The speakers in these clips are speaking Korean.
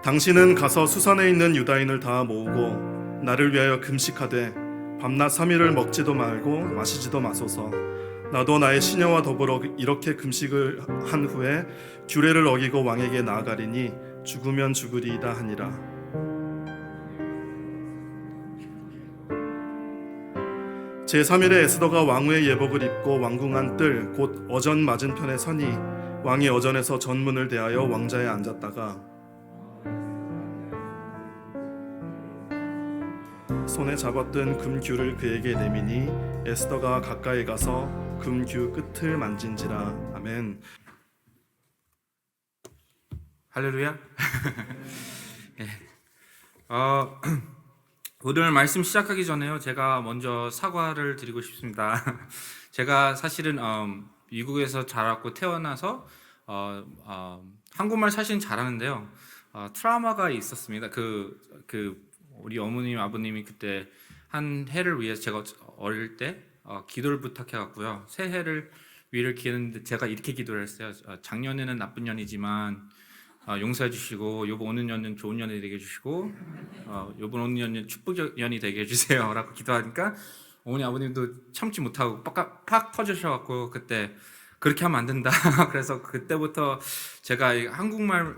당신은 가서 수산에 있는 유다인을 다 모으고 나를 위하여 금식하되 밤낮 3일을 먹지도 말고 마시지도 마소서. 나도 나의 시녀와 더불어 이렇게 금식을 한 후에 규례를 어기고 왕에게 나아가리니 죽으면 죽으리이다 하니라. 제3일에 에스더가 왕후의 예복을 입고 왕궁안 뜰 곧 어전 맞은편에 서니 왕이 어전에서 전문을 대하여 왕자에 앉았다가 손에 잡았던 금규를 그에게 내미니 에스더가 가까이 가서 금규 끝을 만진지라. 아멘. 할렐루야. 네. 오늘 말씀 시작하기 전에요, 제가 먼저 사과를 드리고 싶습니다. 제가 사실은 미국에서 자랐고 태어나서 한국말 사실은 잘하는데요, 트라우마가 있었습니다. 우리 어머님 아버님이 그때 한 해를 위해서 제가 어릴 때 기도를 부탁해갖고요, 새해를 위를 기했는데 제가 이렇게 기도를 했어요. 작년에는 나쁜 년이지만 용서해 주시고 요번 오는 년은 좋은 년이 되게 해주시고 요번 오는 년은 축복의 년이 되게 해주세요 라고 기도하니까 어머니 아버님도 참지 못하고 팍 터지셔갖고 그때 그렇게 하면 안 된다. 그래서 그때부터 제가 한국말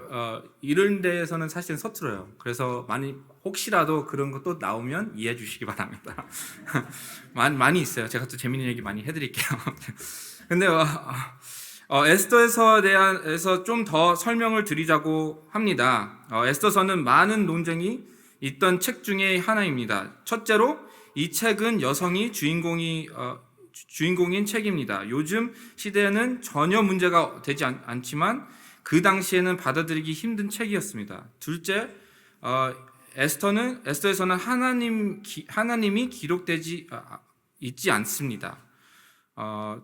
이런 데에서는 사실은 서툴어요. 그래서 혹시라도 그런 거 또 나오면 이해해 주시기 바랍니다. 많이 있어요. 제가 또 재밌는 얘기 많이 해드릴게요. 근데 에스더에 대해서 좀 더 설명을 드리자고 합니다. 에스더서는 많은 논쟁이 있던 책 중에 하나입니다. 첫째로 이 책은 여성이 주인공인 책입니다. 요즘 시대에는 전혀 문제가 되지 않지만 그 당시에는 받아들이기 힘든 책이었습니다. 둘째, 에스더에서는 하나님이 기록되지 있지 않습니다.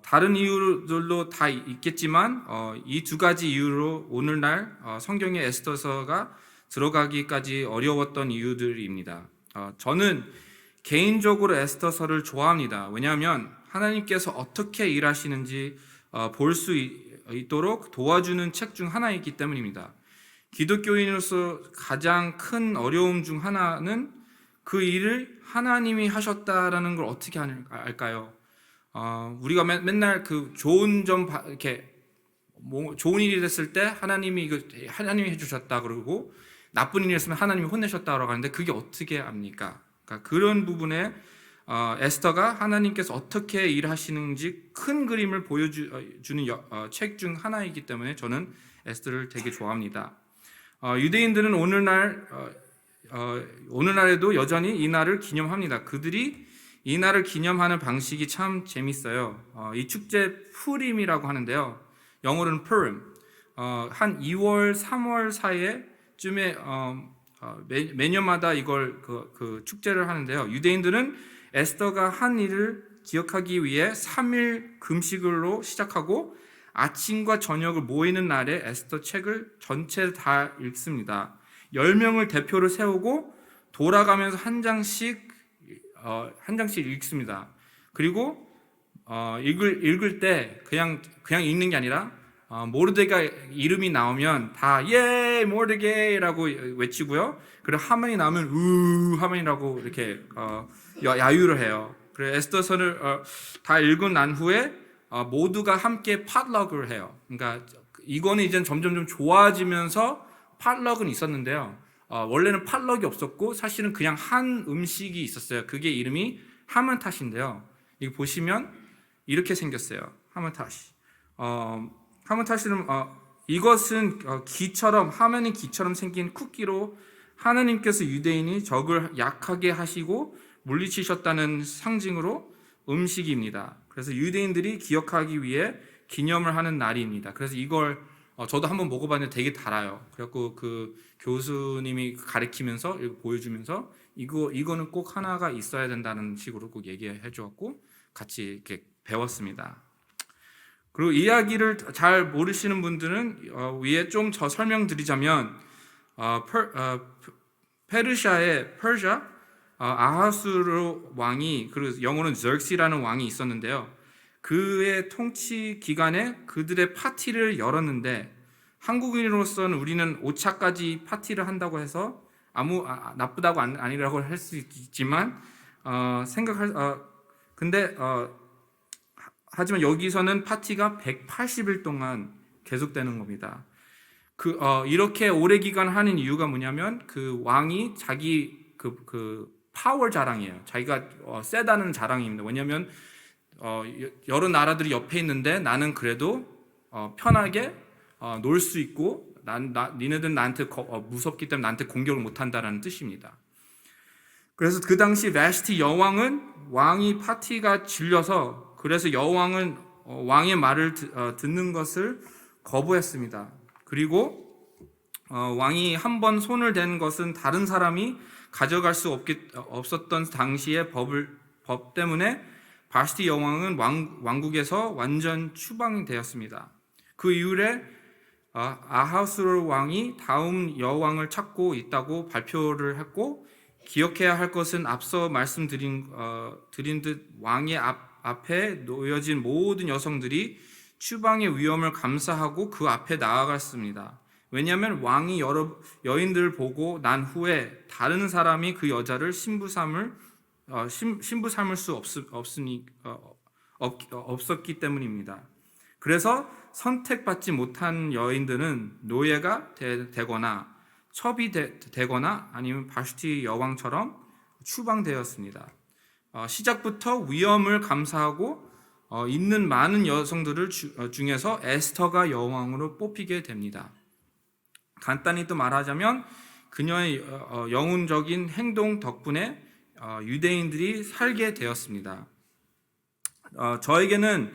다른 이유들도 다 있겠지만 이 두 가지 이유로 오늘날 성경의 에스더서가 들어가기까지 어려웠던 이유들입니다. 저는 개인적으로 에스더서를 좋아합니다. 왜냐하면 하나님께서 어떻게 일하시는지 볼 수 있도록 도와주는 책 중 하나이기 때문입니다. 기독교인으로서 가장 큰 어려움 중 하나는 그 일을 하나님이 하셨다라는 걸 어떻게 알까요? 우리가 맨날 그 좋은 점 이렇게 좋은 일이 됐을 때 하나님이 해주셨다 그러고 나쁜 일이 있으면 하나님이 혼내셨다라고 하는데 그게 어떻게 압니까? 그러니까 그런 부분에 에스더가 하나님께서 어떻게 일하시는지 큰 그림을 보여주는 책 중 하나이기 때문에 저는 에스더를 되게 좋아합니다. 유대인들은 오늘날에도 여전히 이 날을 기념합니다. 그들이 이 날을 기념하는 방식이 참 재밌어요. 이 축제 푸림이라고 하는데요, 영어로는 푸림. 한 2월, 3월 사이에쯤에 매년마다 이걸 그 축제를 하는데요. 유대인들은 에스더가 한 일을 기억하기 위해 3일 금식으로 시작하고 아침과 저녁을 모이는 날에 에스더 책을 전체 다 읽습니다. 10명을 대표로 세우고 돌아가면서 한 장씩 읽습니다. 그리고 읽을 때 그냥 읽는 게 아니라 모르드게가 이름이 나오면 다 예 모르드게라고 외치고요. 그리고 하만이 나오면 하만이라고 이렇게 야유를 해요. 그래서 에스더서를 다 읽고 난 후에 모두가 함께 팟럭을 해요. 그러니까 이거는 이제 점점 좋아지면서 팟럭은 있었는데요. 원래는 팟럭이 없었고 사실은 그냥 한 음식이 있었어요. 그게 이름이 하만탓인데요. 이거 보시면 이렇게 생겼어요. 하만탓이. 하만탓은 이것은 하만의 기처럼 생긴 쿠키로 하나님께서 유대인이 적을 약하게 하시고 물리치셨다는 상징으로 음식입니다. 그래서 유대인들이 기억하기 위해 기념을 하는 날입니다. 그래서 이걸 저도 한번 먹어봤는데 되게 달아요. 그래갖고 그 교수님이 가르치면서 보여주면서 이거는 꼭 하나가 있어야 된다는 식으로 꼭 얘기해 주었고 같이 이렇게 배웠습니다. 그리고 이야기를 잘 모르시는 분들은 위에 좀 더 설명드리자면 페르시아 아하수르 왕이, 그리고 영어로는 저크시라는 왕이 있었는데요. 그의 통치 기간에 그들의 파티를 열었는데 한국인으로서는 우리는 5차까지 파티를 한다고 해서 나쁘다고 아니라고 할 수 있지만 근데 하지만 여기서는 파티가 180일 동안 계속되는 겁니다. 이렇게 오래 기간 하는 이유가 뭐냐면 그 왕이 자기 그 파워 자랑이에요. 자기가 세다는 자랑입니다. 왜냐하면 여러 나라들이 옆에 있는데 나는 그래도 편하게 놀 수 있고 니네들은 나한테 무섭기 때문에 나한테 공격을 못한다라는 뜻입니다. 그래서 그 당시 베스티 여왕은 왕이 파티가 질려서 그래서 여왕은 왕의 말을 듣는 것을 거부했습니다. 그리고 왕이 한 번 손을 댄 것은 다른 사람이 가져갈 수 없었던 당시의 법 때문에 바스티 여왕은 왕국에서 완전 추방이 되었습니다. 그 이후에 아하수르 왕이 다음 여왕을 찾고 있다고 발표를 했고 기억해야 할 것은 앞서 말씀드린 듯 왕의 앞에 놓여진 모든 여성들이 추방의 위험을 감사하고 그 앞에 나아갔습니다. 왜냐하면 왕이 여러 여인들을 보고 난 후에 다른 사람이 그 여자를 신부 삼을 수 없었기 때문입니다. 그래서 선택받지 못한 여인들은 노예가 되거나 첩이 되거나 아니면 바슈티 여왕처럼 추방되었습니다. 시작부터 위험을 감사하고 있는 많은 여성들을 중에서 에스터가 여왕으로 뽑히게 됩니다. 간단히 또 말하자면 그녀의 영웅적인 행동 덕분에 유대인들이 살게 되었습니다. 저에게는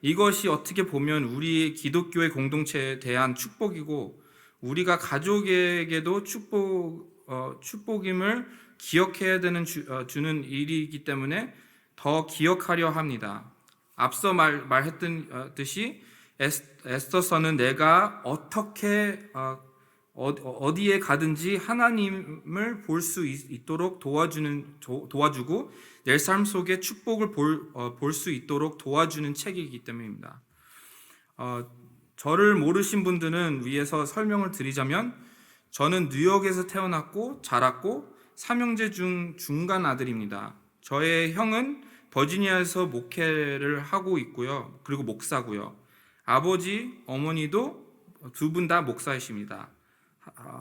이것이 어떻게 보면 우리 기독교의 공동체에 대한 축복이고 우리가 가족에게도 축복임을 기억해야 되는 주는 일이기 때문에 더 기억하려 합니다. 앞서 말했듯이 에스더서는 내가 어떻게 어디에 가든지 하나님을 볼 수 있도록 도와주고 내 삶 속에 축복을 볼 수 있도록 도와주는 책이기 때문입니다. 저를 모르신 분들은 위에서 설명을 드리자면 저는 뉴욕에서 태어났고 자랐고 삼형제 중 중간 아들입니다. 저의 형은 버지니아에서 목회를 하고 있고요. 그리고 목사고요. 아버지, 어머니도 두 분 다 목사이십니다.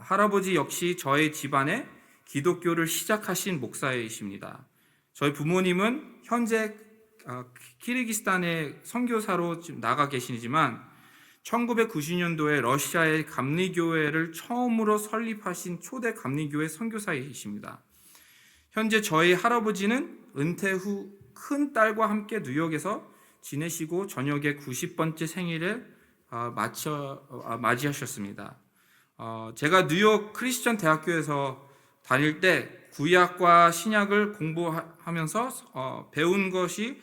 할아버지 역시 저의 집안에 기독교를 시작하신 목사이십니다. 저희 부모님은 현재 키르기스탄에 선교사로 나가 계시지만 1990년도에 러시아의 감리교회를 처음으로 설립하신 초대 감리교회 선교사이십니다. 현재 저희 할아버지는 은퇴 후 큰 딸과 함께 뉴욕에서 지내시고 저녁에 90번째 생일을 맞이하셨습니다. 제가 뉴욕 크리스천 대학교에서 다닐 때 구약과 신약을 공부하면서 배운 것이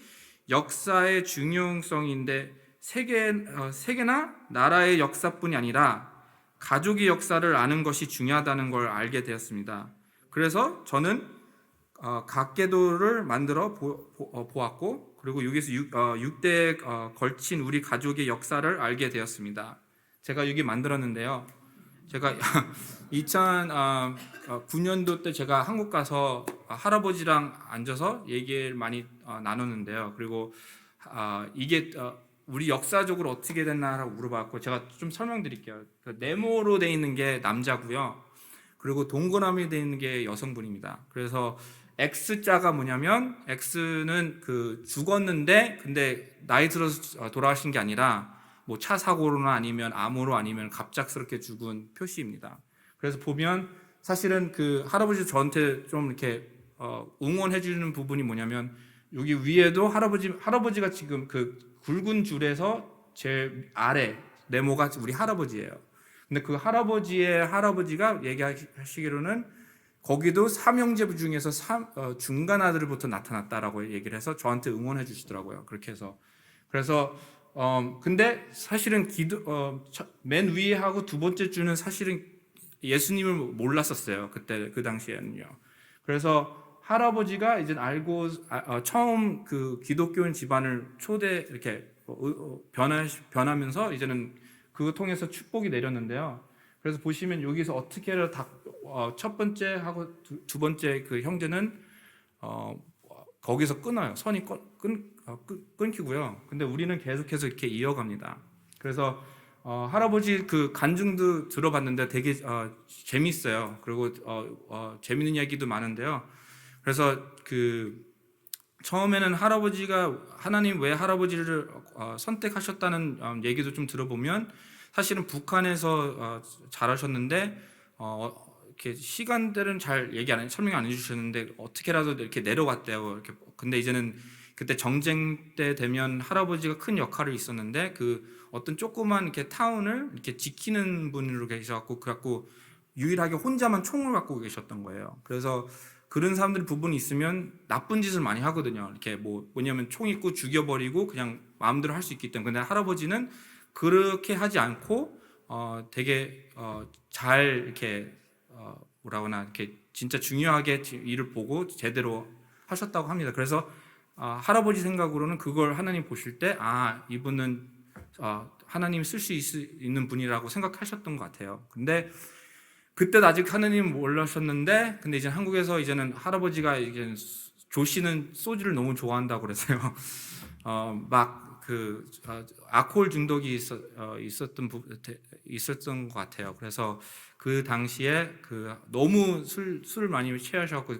역사의 중요성인데 세계나 나라의 역사뿐이 아니라 가족의 역사를 아는 것이 중요하다는 걸 알게 되었습니다. 그래서 저는 각계도를 만들어 보았고 그리고 여기서 6대에 걸친 우리 가족의 역사를 알게 되었습니다. 제가 여기 만들었는데요. 제가 2009년도 때 제가 한국 가서 할아버지랑 앉아서 얘기를 많이 나눴는데요. 그리고 이게 우리 역사적으로 어떻게 됐나라고 물어봤고 제가 좀 설명드릴게요. 네모로 돼 있는 게 남자고요. 그리고 동그라미 돼 있는 게 여성분입니다. 그래서 X자가 뭐냐면 X는 죽었는데 근데 나이 들어서 돌아가신 게 아니라 뭐 차 사고로나 아니면 암으로 아니면 갑작스럽게 죽은 표시입니다. 그래서 보면 사실은 그 할아버지 저한테 좀 이렇게 응원해 주는 부분이 뭐냐면 여기 위에도 할아버지가 지금 그 굵은 줄에서 제일 아래 네모가 우리 할아버지예요. 근데 그 할아버지가 얘기하시기로는 거기도 삼형제 중에서 중간 아들부터 나타났다라고 얘기를 해서 저한테 응원해 주시더라고요. 그렇게 해서 그래서 근데 사실은 맨 위에 하고 두 번째 주는 사실은 예수님을 몰랐었어요. 그때 그 당시에는요. 그래서 할아버지가 이제 알고 처음 그 기독교인 집안을 이렇게 변하면서 이제는 그거 통해서 축복이 내렸는데요. 그래서 보시면 여기서 어떻게 해서 첫 번째 하고 두 번째 그 형제는 거기서 끊어요. 선이 끊기고요. 근데 우리는 계속해서 이렇게 이어갑니다. 그래서 할아버지 그 간증도 들어봤는데 되게 재밌어요. 그리고 재밌는 이야기도 많은데요. 그래서 그 처음에는 할아버지가 하나님 왜 할아버지를 선택하셨다는 얘기도 좀 들어보면 사실은 북한에서 자라셨는데 이렇게 시간들은 잘 설명 안 해주셨는데 어떻게라도 이렇게 내려왔대요. 이렇게 근데 이제는 그때 정쟁 때 되면 할아버지가 큰 역할을 있었는데 그 어떤 조그만 이렇게 타운을 이렇게 지키는 분으로 계셔갖고 그래갖고 유일하게 혼자만 총을 갖고 계셨던 거예요. 그래서 그런 사람들이 부분이 있으면 나쁜 짓을 많이 하거든요. 이렇게 뭐냐면 총 있고 죽여버리고 그냥 마음대로 할 수 있기 때문에. 근데 할아버지는 그렇게 하지 않고 되게 잘 이렇게 뭐라거나 이렇게 진짜 중요하게 일을 보고 제대로 하셨다고 합니다. 그래서 할아버지 생각으로는 그걸 하나님 보실 때 이분은 하나님 쓸 수 있는 분이라고 생각하셨던 것 같아요. 근데 그때도 아직 하나님 몰라셨는데, 근데 이제 한국에서 이제는 할아버지가 이제 조씨는 소주를 너무 좋아한다고 그래서요. 알코올 중독이 있었던 것 같아요. 그래서 그 당시에 너무 술을 많이 취하셔갖고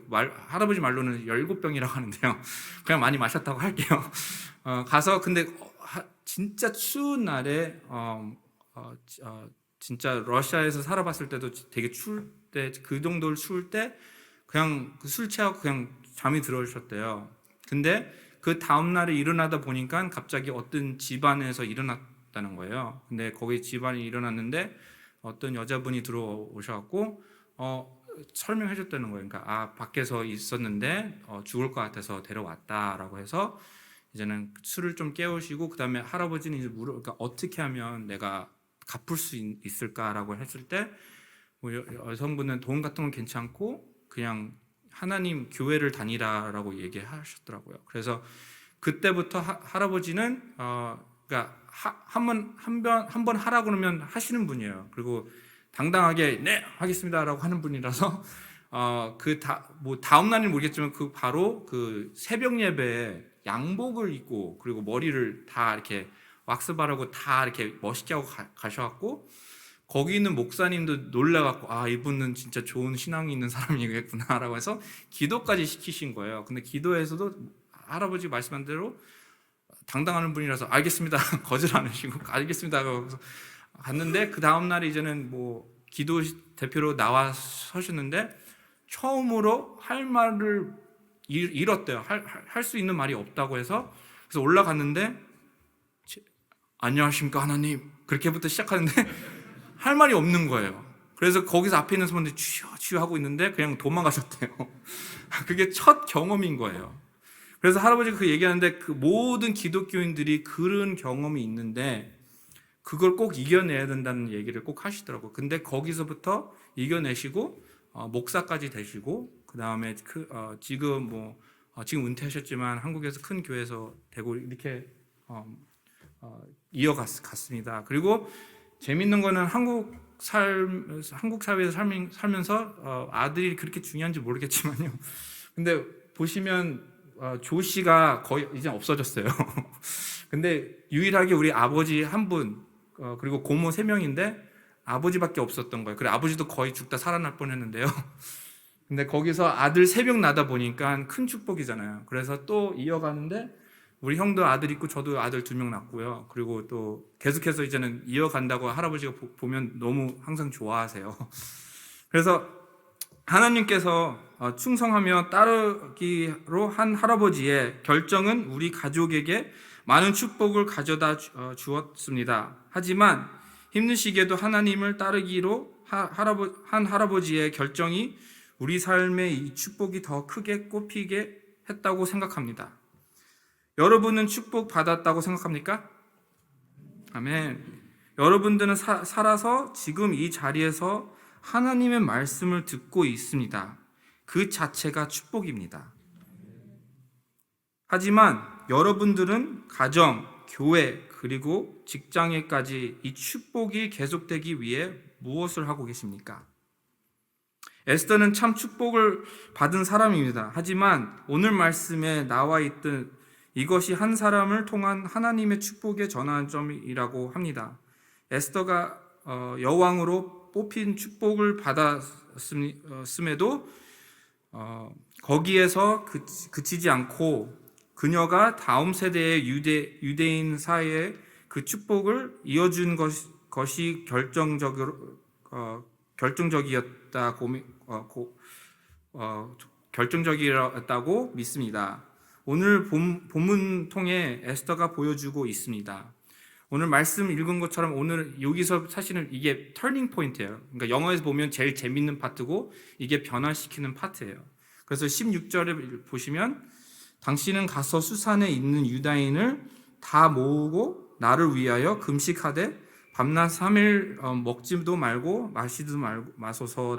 할아버지 말로는 17병이라고 하는데요. 그냥 많이 마셨다고 할게요. 가서 근데 진짜 추운 날에 진짜 러시아에서 살아봤을 때도 되게 추울 때 그 정도로 추울 때 그냥 술 취하고 그냥 잠이 들어오셨대요. 근데 그 다음 날에 일어나다 보니까 갑자기 어떤 집안에서 일어났다는 거예요. 근데 거기 집안이 일어났는데 어떤 여자분이 들어오셔갖고 설명해 줬다는 거예요. 그러니까 밖에서 있었는데 죽을 것 같아서 데려왔다라고 해서 이제는 술을 좀 깨우시고 그 다음에 할아버지는 이제 그러니까 어떻게 하면 내가 갚을 수 있을까라고 했을 때 여성분은 돈 같은 건 괜찮고 그냥 하나님 교회를 다니라라고 얘기하셨더라고요. 그래서 그때부터 할아버지는 그러니까 한 번 하라 그러면 하시는 분이에요. 그리고 당당하게 네 하겠습니다라고 하는 분이라서 다음 날은 모르겠지만 바로 그 새벽 예배에 양복을 입고 그리고 머리를 다 이렇게 왁스 바르고 다 이렇게 멋있게 하고 가셔갖고 거기 있는 목사님도 놀라갖고 이분은 진짜 좋은 신앙이 있는 사람이겠구나라고 해서 기도까지 시키신 거예요. 근데 기도에서도 할아버지 말씀한 대로 당당한 분이라서 알겠습니다 거절 안 하시고 알겠습니다 하고 갔는데 그 다음 날에 이제는 기도 대표로 나와 서셨는데 처음으로 할 말을 잃었대요. 할 수 있는 말이 없다고 해서 그래서 올라갔는데 안녕하십니까 하나님 그렇게부터 시작하는데 할 말이 없는 거예요. 그래서 거기서 앞에 있는 사람들이 주여 하고 있는데 그냥 도망가셨대요. 그게 첫 경험인 거예요. 그래서 할아버지가 그 얘기하는데 그 모든 기독교인들이 그런 경험이 있는데 그걸 꼭 이겨내야 된다는 얘기를 꼭 하시더라고요. 근데 거기서부터 이겨내시고 목사까지 되시고 그 다음에 지금 은퇴하셨지만 한국에서 큰 교회에서 되고 이렇게 이어갔습니다. 그리고 재밌는 거는 한국 사회에서 살면서 아들이 그렇게 중요한지 모르겠지만요. 근데 보시면 조 씨가 거의 이제 없어졌어요. 근데 유일하게 우리 아버지 한 분 그리고 고모 3명인데 아버지밖에 없었던 거예요. 그래 아버지도 거의 죽다 살아날 뻔했는데요. 근데 거기서 아들 3명 나다 보니까 큰 축복이잖아요. 그래서 또 이어가는데 우리 형도 아들 있고 저도 아들 2명 낳고요. 그리고 또 계속해서 이제는 이어간다고 할아버지가 보면 너무 항상 좋아하세요. 그래서 하나님께서 충성하며 따르기로 한 할아버지의 결정은 우리 가족에게 많은 축복을 가져다 주었습니다. 하지만 힘드시게도 하나님을 따르기로 한 할아버지의 결정이 우리 삶의 이 축복이 더 크게 꼽히게 했다고 생각합니다. 여러분은 축복 받았다고 생각합니까? 아멘. 여러분들은 살아서 지금 이 자리에서 하나님의 말씀을 듣고 있습니다. 그 자체가 축복입니다. 하지만 여러분들은 가정, 교회, 그리고 직장에까지 이 축복이 계속되기 위해 무엇을 하고 계십니까? 에스더는 참 축복을 받은 사람입니다. 하지만 오늘 말씀에 나와 있던 이것이 한 사람을 통한 하나님의 축복의 전환점이라고 합니다. 에스더가 여왕으로 뽑힌 축복을 받았음에도 거기에서 그치지 않고 그녀가 다음 세대의 유대인 사이에 그 축복을 이어준 것이 결정적이었다고 믿습니다. 오늘 본문 통해 에스더가 보여주고 있습니다. 오늘 말씀 읽은 것처럼 오늘 여기서 사실은 이게 터닝 포인트예요. 그러니까 영어에서 보면 제일 재밌는 파트고 이게 변화시키는 파트예요. 그래서 16절에 보시면 당신은 가서 수산에 있는 유다인을 다 모으고 나를 위하여 금식하되 밤낮 3일 먹지도 말고 마시지도 마소서.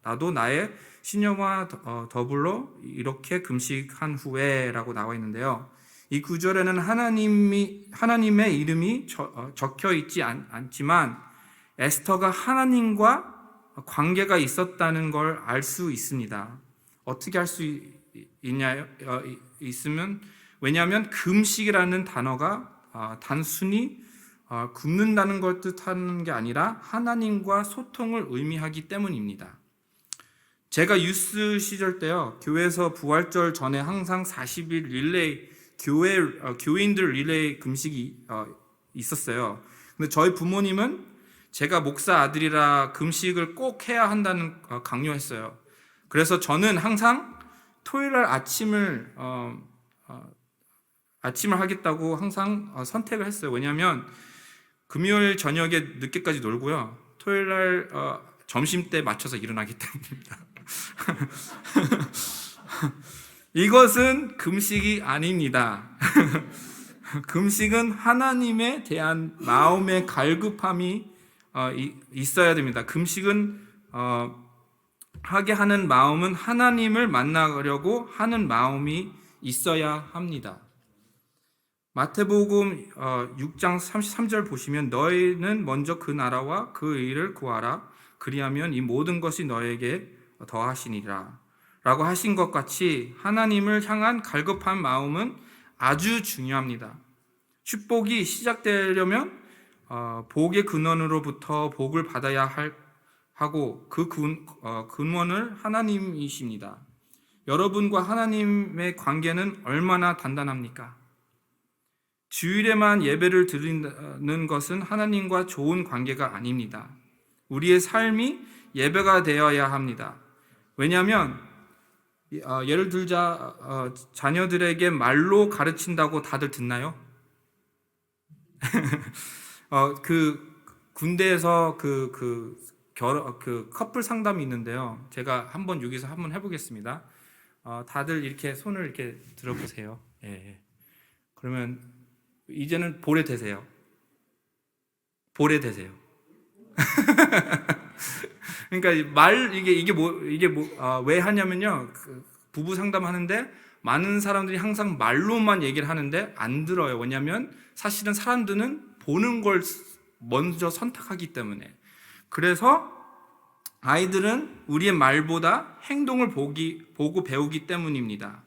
나도 나의 시녀와 더불어 이렇게 금식한 후에 라고 나와 있는데요. 이 구절에는 하나님의 이름이 적혀 있지 않지만 에스더가 하나님과 관계가 있었다는 걸 알 수 있습니다. 어떻게 알 수 있으면 왜냐하면 금식이라는 단어가 단순히 굶는다는 걸 뜻하는 게 아니라 하나님과 소통을 의미하기 때문입니다. 제가 유스 시절 때요, 교회에서 부활절 전에 항상 40일 릴레이 교회인들 릴레이 금식이 있었어요. 근데 저희 부모님은 제가 목사 아들이라 금식을 꼭 해야 한다는 강요했어요. 그래서 저는 항상 토요일날 아침을 하겠다고 항상 선택을 했어요. 왜냐하면 금요일 저녁에 늦게까지 놀고요, 토요일날 점심 때 맞춰서 일어나기 때문입니다. 이것은 금식이 아닙니다. 금식은 하나님에 대한 마음의 갈급함이 있어야 됩니다. 금식은 하게 하는 마음은 하나님을 만나려고 하는 마음이 있어야 합니다. 마태복음 6장 33절 보시면 너희는 먼저 그 나라와 그 의를 구하라. 그리하면 이 모든 것이 너에게 더하시니라 라고 하신 것 같이 하나님을 향한 갈급한 마음은 아주 중요합니다. 축복이 시작되려면 복의 근원으로부터 복을 받아야 하고 그 근원을 하나님이십니다. 여러분과 하나님의 관계는 얼마나 단단합니까? 주일에만 예배를 드리는 것은 하나님과 좋은 관계가 아닙니다. 우리의 삶이 예배가 되어야 합니다. 왜냐하면 예를 들자 자녀들에게 말로 가르친다고 다들 듣나요? 그 군대에서 그 커플 상담이 있는데요. 제가 여기서 한번 해보겠습니다. 다들 이렇게 손을 이렇게 들어보세요. 예. 그러면 이제는 볼에 대세요. 볼에 대세요. 그러니까 왜 하냐면요. 부부 상담하는데 많은 사람들이 항상 말로만 얘기를 하는데 안 들어요. 왜냐하면 사실은 사람들은 보는 걸 먼저 선택하기 때문에. 그래서 아이들은 우리의 말보다 행동을 보고 배우기 때문입니다.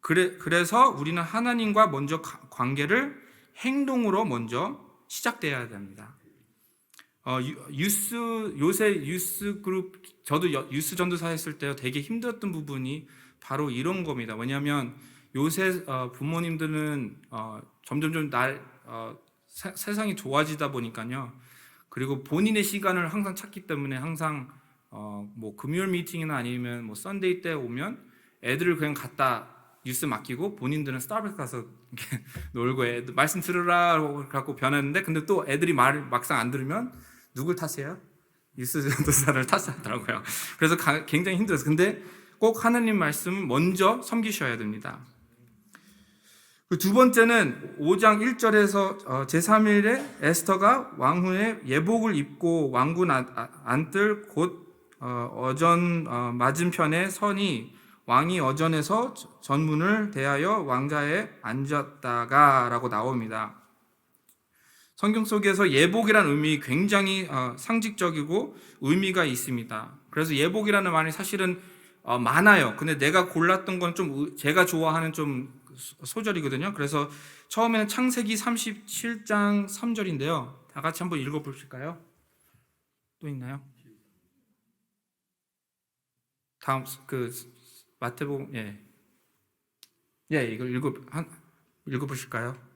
그래서 우리는 하나님과 먼저 관계를 행동으로 먼저 시작돼야 됩니다. 요새 유스 그룹, 저도 유스 전도사 했을 때 되게 힘들었던 부분이 바로 이런 겁니다. 왜냐하면 요새 부모님들은 점점점 세상이 좋아지다 보니까요. 그리고 본인의 시간을 항상 찾기 때문에 항상 뭐 금요일 미팅이나 아니면 뭐 썬데이 때 오면 애들을 그냥 갖다 뉴스 맡기고 본인들은 스타벅스 가서 이렇게 놀고 애들 말씀 들으라 갖고 변했는데, 근데 또 애들이 말을 막상 안 들으면 누굴 탓해요? 뉴스 전도사를 탓하더라고요. 그래서 굉장히 힘들었어요. 근데 꼭 하나님 말씀을 먼저 섬기셔야 됩니다. 두 번째는 5장 1절에서 제3일에 에스더가 왕후의 예복을 입고 왕군 안뜰 곧 어전 맞은편에 서니 왕이 어전에서 전문을 대하여 왕자에 앉았다가 라고 나옵니다. 성경 속에서 예복이라는 의미 굉장히 상징적이고 의미가 있습니다. 그래서 예복이라는 말이 사실은 많아요. 근데 내가 골랐던 건 좀 제가 좋아하는 좀 소절이거든요. 그래서 처음에는 창세기 37장 3절인데요. 다 같이 한번 읽어보실까요? 또 있나요? 다음 마태복음 이걸 읽어보실까요?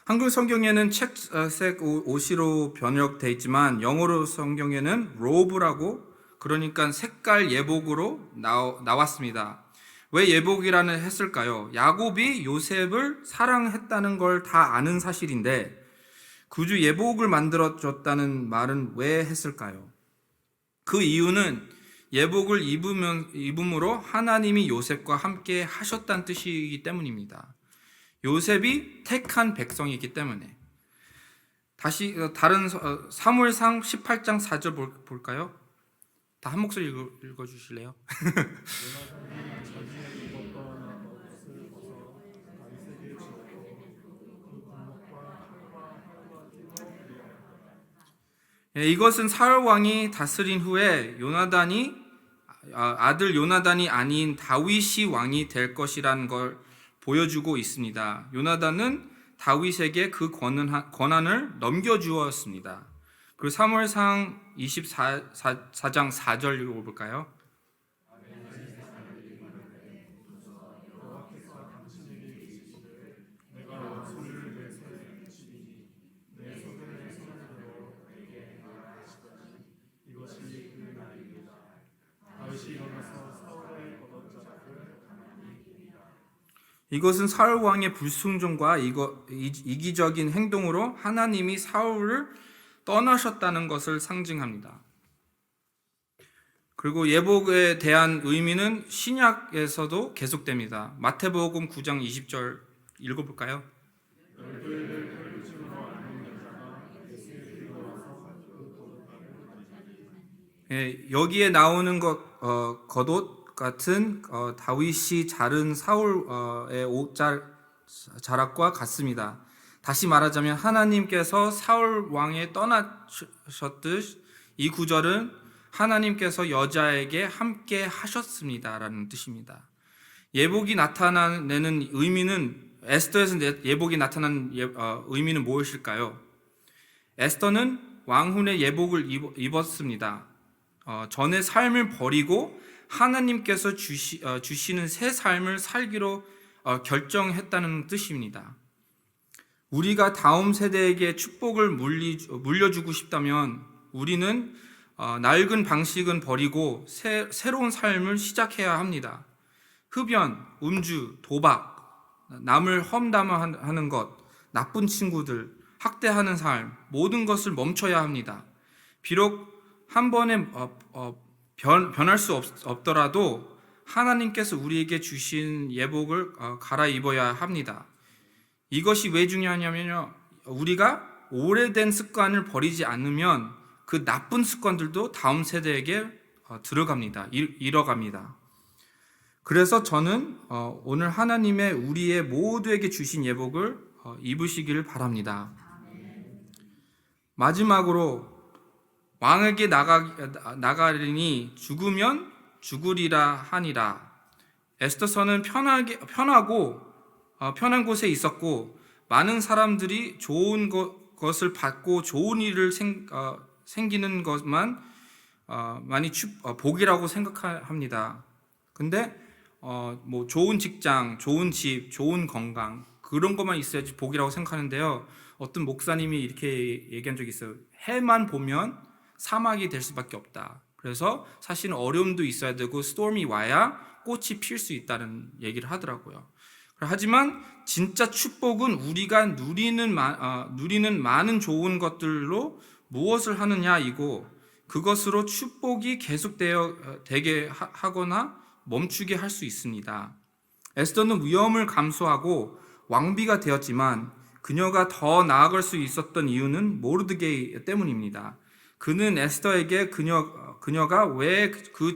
한글 성경에는 책색 옷이로 번역되어 있지만 영어로 성경에는 로브라고, 그러니까 색깔 예복으로 나왔습니다. 왜 예복이라는 했을까요? 야곱이 요셉을 사랑했다는 걸 다 아는 사실인데 구주 예복을 만들어줬다는 말은 왜 했을까요? 그 이유는 예복을 입음으로 하나님이 요셉과 함께 하셨다는 뜻이기 때문입니다. 요셉이 택한 백성이기 때문에. 다시 다른 사무엘상 18장 4절 볼까요? 다 한 목소리 읽어주실래요? 이것은 사울 왕이 다스린 후에 아들 요나단이 아닌 다윗이 왕이 될 것이라는 걸 보여주고 있습니다. 요나단은 다윗에게 그 권한을 넘겨주었습니다. 그리고 사무엘상 24장 4절 읽어볼까요? 이것은 사울 왕의 불순종과 이기적인 행동으로 하나님이 사울을 떠나셨다는 것을 상징합니다. 그리고 예복에 대한 의미는 신약에서도 계속됩니다. 마태복음 9장 20절 읽어볼까요? 여기에 나오는 겉옷 같은 다윗이 자른 사울의 옷자락과 같습니다. 다시 말하자면 하나님께서 사울 왕에 떠나셨듯 이 구절은 하나님께서 여자에게 함께 하셨습니다라는 뜻입니다. 예복이 나타내는 의미는, 에스더에서 예복이 나타나는 의미는 무엇일까요? 에스더는 왕혼의 예복을 입었습니다. 전의 삶을 버리고 하나님께서 주시는 새 삶을 살기로 결정했다는 뜻입니다. 우리가 다음 세대에게 축복을 물려주고 싶다면 우리는 낡은 방식은 버리고 새로운 삶을 시작해야 합니다. 흡연, 음주, 도박, 남을 험담하는 것, 나쁜 친구들, 학대하는 삶, 모든 것을 멈춰야 합니다. 비록 한 번에 변할 수 없더라도 하나님께서 우리에게 주신 예복을 갈아입어야 합니다. 이것이 왜 중요하냐면요, 우리가 오래된 습관을 버리지 않으면 그 나쁜 습관들도 다음 세대에게 들어갑니다. 잃어갑니다. 그래서 저는 오늘 하나님의 우리의 모두에게 주신 예복을 입으시기를 바랍니다. 마지막으로 왕에게 나가리니 죽으면 죽으리라 하니라. 에스더서는 편하고 편한 곳에 있었고 많은 사람들이 좋은 것을 받고 좋은 일을 생기는 것만 많이 복이라고 생각합니다. 근데 뭐 좋은 직장, 좋은 집, 좋은 건강 그런 것만 있어야지 복이라고 생각하는데요. 어떤 목사님이 이렇게 얘기한 적이 있어요. 해만 보면 사막이 될 수밖에 없다. 그래서 사실은 어려움도 있어야 되고 스톰이 와야 꽃이 필 수 있다는 얘기를 하더라고요. 하지만 진짜 축복은 우리가 누리는 많은 좋은 것들로 무엇을 하느냐이고, 그것으로 축복이 되게 하거나 멈추게 할 수 있습니다. 에스더는 위험을 감수하고 왕비가 되었지만 그녀가 더 나아갈 수 있었던 이유는 모르드게이 때문입니다. 그는 에스더에게 그녀가 왜 그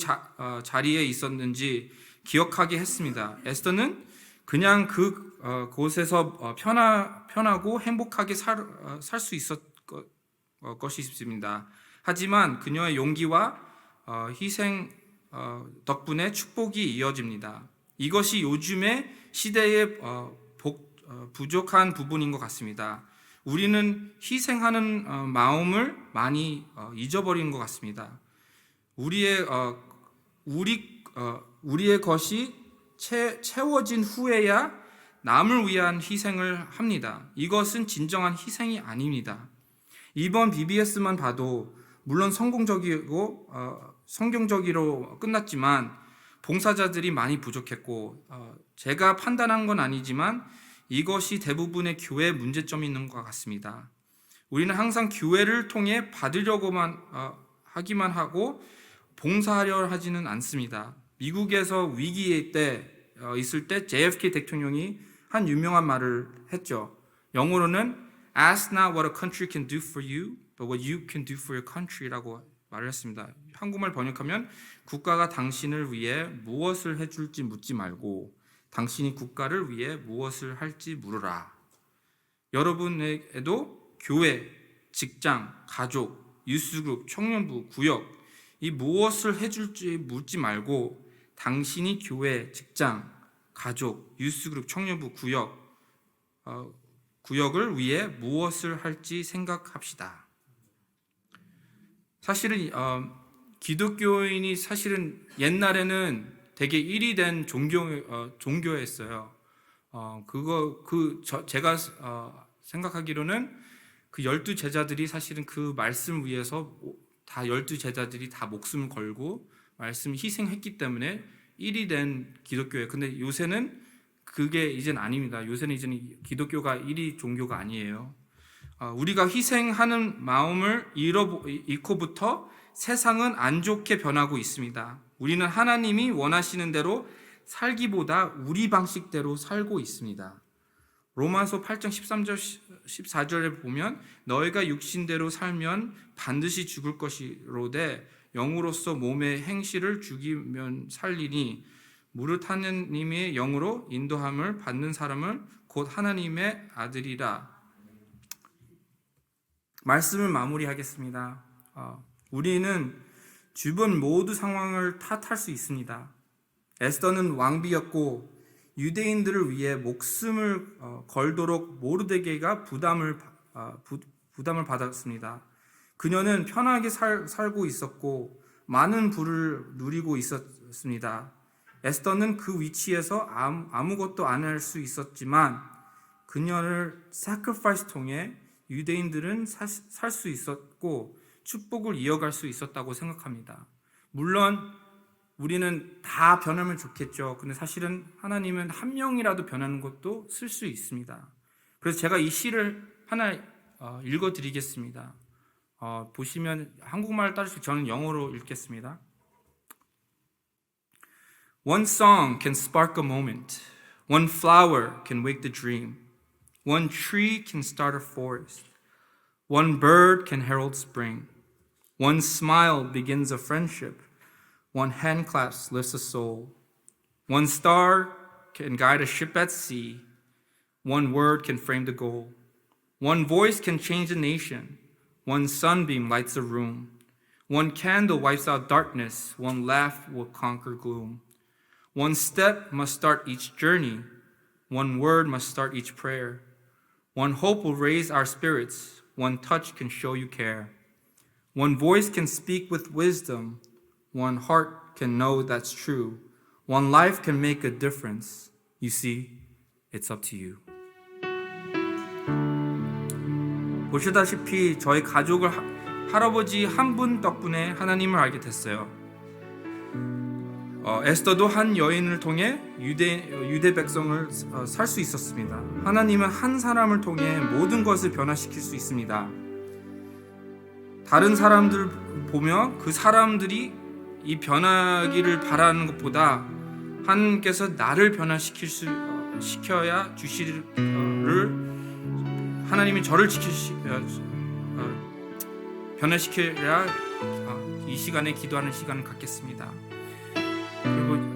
자리에 있었는지 기억하게 했습니다. 에스더는 그냥 곳에서 편하고 행복하게 살 수 것이었습니다. 하지만 그녀의 용기와 희생 덕분에 축복이 이어집니다. 이것이 요즘의 시대의 부족한 부분인 것 같습니다. 우리는 희생하는 마음을 많이 잊어버린 것 같습니다. 우리의 것이 채워진 후에야 남을 위한 희생을 합니다. 이것은 진정한 희생이 아닙니다. 이번 BBS만 봐도 물론 성공적이고 성경적으로 끝났지만 봉사자들이 많이 부족했고 제가 판단한 건 아니지만 이것이 대부분의 교회의 문제점이 있는 것 같습니다. 우리는 항상 교회를 통해 받으려고만 하기만 하고 봉사하려 하지는 않습니다. 미국에서 위기에 있을 때 JFK 대통령이 한 유명한 말을 했죠. 영어로는 Ask not what a country can do for you, but what you can do for your country라고 말을 했습니다. 한국말 번역하면 국가가 당신을 위해 무엇을 해줄지 묻지 말고 당신이 국가를 위해 무엇을 할지 물으라. 여러분에게도 교회, 직장, 가족, 유스그룹, 청년부, 구역 이 무엇을 해줄지 묻지 말고 당신이 교회, 직장, 가족, 유스그룹, 청년부, 구역을 위해 무엇을 할지 생각합시다. 사실은 기독교인이 사실은 옛날에는 되게 일이 된 종교였어요. 제가 생각하기로는 그 12제자들이 사실은 그 말씀 위해서 다 12제자들이 다 목숨을 걸고 말씀 희생했기 때문에 일이 된 기독교예요. 근데 요새는 그게 이젠 아닙니다. 요새는 이제는 기독교가 일이 종교가 아니에요. 우리가 희생하는 마음을 잃고부터 세상은 안 좋게 변하고 있습니다. 우리는 하나님이 원하시는 대로 살기보다 우리 방식대로 살고 있습니다. 로마서 8장 13절 14절에 보면 너희가 육신대로 살면 반드시 죽을 것이로되 영으로서 몸의 행실을 죽이면 살리니 무릇 하나님의 영으로 인도함을 받는 사람은 곧 하나님의 아들이라. 말씀을 마무리하겠습니다. 우리는 주변 모두 상황을 탓할 수 있습니다. 에스더는 왕비였고 유대인들을 위해 목숨을 걸도록 모르드게가 부담을 받았습니다. 그녀는 편하게 살고 있었고 많은 부를 누리고 있었습니다. 에스더는 그 위치에서 아무것도 안 할 수 있었지만 그녀를 sacrifice 통해 유대인들은 살 수 있었고 축복을 이어갈 수 있었다고 생각합니다. 물론 우리는 다 변하면 좋겠죠. 근데 사실은 하나님은 한 명이라도 변하는 것도 쓸 수 있습니다. 그래서 제가 이 시를 하나 읽어드리겠습니다. 보시면 한국말 따르시고 저는 영어로 읽겠습니다. One song can spark a moment. One flower can wake the dream. One tree can start a forest. One bird can herald spring. One smile begins a friendship. One handclasp lifts a soul. One star can guide a ship at sea. One word can frame the goal. One voice can change a nation. One sunbeam lights a room. One candle wipes out darkness. One laugh will conquer gloom. One step must start each journey. One word must start each prayer. One hope will raise our spirits. One touch can show you care. One voice can speak with wisdom. One heart can know that's true. One life can make a difference. You see, it's up to you. 보시다시피 저희 가족을 할아버지 한 분 덕분에 하나님을 알게 됐어요. 에스더도 한 여인을 통해 유대 백성을 살 수 있었습니다. 하나님은 한 사람을 통해 모든 것을 변화시킬 수 있습니다. 다른 사람들 보며 그 사람들이 이 변하기를 바라는 것보다 하나님께서 나를 변화시켜야 주시를 하나님이 저를 변화시키라 이 시간에 기도하는 시간을 갖겠습니다. 그리고